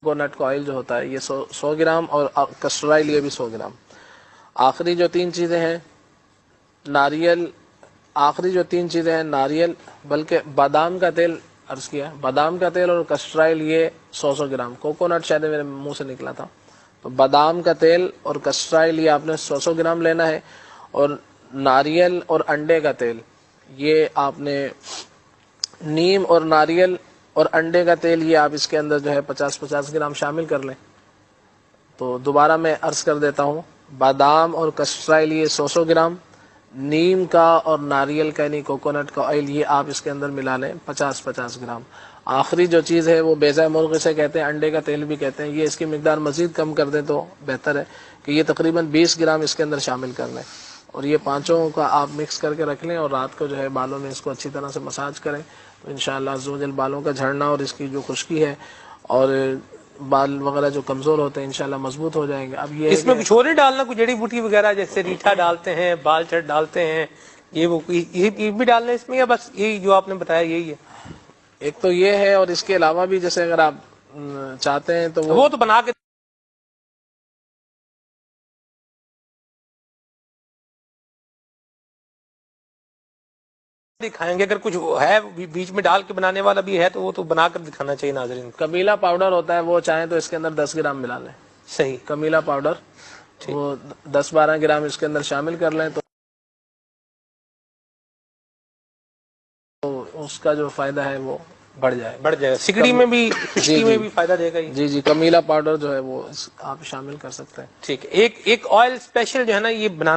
Coconut کا oil جو ہوتا ہے یہ 100 گرام اور کسٹر آئل یہ بھی 100 گرام. آخری جو تین چیزیں ہیں ناریل بلکہ بادام کا تیل عرض کیا، بادام کا تیل اور کسٹر آئل یہ 100 گرام. کوکونٹ شاید میرے منہ سے نکلا تھا، تو بادام کا تیل اور کسٹر آئل یہ آپ نے 100 گرام لینا ہے، اور ناریل اور انڈے کا تیل یہ آپ نے نیم اور ناریل اور انڈے کا تیل یہ آپ اس کے اندر جو ہے 50 گرام شامل کر لیں. تو دوبارہ میں عرض کر دیتا ہوں، بادام اور کسٹر آئل یہ 100 گرام، نیم کا اور ناریل کا یعنی کوکونٹ کا آئل یہ آپ اس کے اندر ملا لیں 50 گرام. آخری جو چیز ہے وہ بیضہ مرغ سے کہتے ہیں، انڈے کا تیل بھی کہتے ہیں، یہ اس کی مقدار مزید کم کر دیں تو بہتر ہے کہ یہ تقریباً 20 گرام اس کے اندر شامل کر لیں، اور یہ پانچوں کا آپ مکس کر کے رکھ لیں، اور رات کو جو ہے بالوں میں اس کو اچھی طرح سے مساج کریں تو انشاءاللہ عز و جل بالوں کا جھڑنا اور اس کی جو خشکی ہے اور بال وغیرہ جو کمزور ہوتے ہیں انشاءاللہ مضبوط ہو جائیں گے. اب یہ اس میں کچھ اور نہیں ڈالنا، کوئی جڑی بوٹی وغیرہ جیسے ریٹھا ڈالتے ہیں، بال چٹ ڈالتے ہیں، یہ بھی ڈالنا ہے اس میں، یا بس یہی جو آپ نے بتایا یہی ہے؟ ایک تو یہ ہے، اور اس کے علاوہ بھی جیسے اگر آپ چاہتے ہیں تو وہ تو بنا کے دکھائیں گے، اگر کچھ ہے بیچ میں ڈال کے بنانے والا بھی ہے تو وہ تو بنا کر دکھانا چاہیے ناظرین. کمیلا پاؤڈر ہوتا ہے، وہ چاہیں تو اس کے اندر 10 گرام ملا لیں. صحیح، کمیلا پاؤڈر وہ 10-12 گرام اس کے اندر شامل کر لیں تو اس کا جو فائدہ ہے وہ بڑھ جائے. سکڑی میں بھی خشکی میں بھی فائدہ دے گا. جی کمیلا پاؤڈر جو ہے وہ آپ شامل کر سکتے ہیں. ٹھیک ہے. ایک آئل اسپیشل جو ہے نا یہ بنانا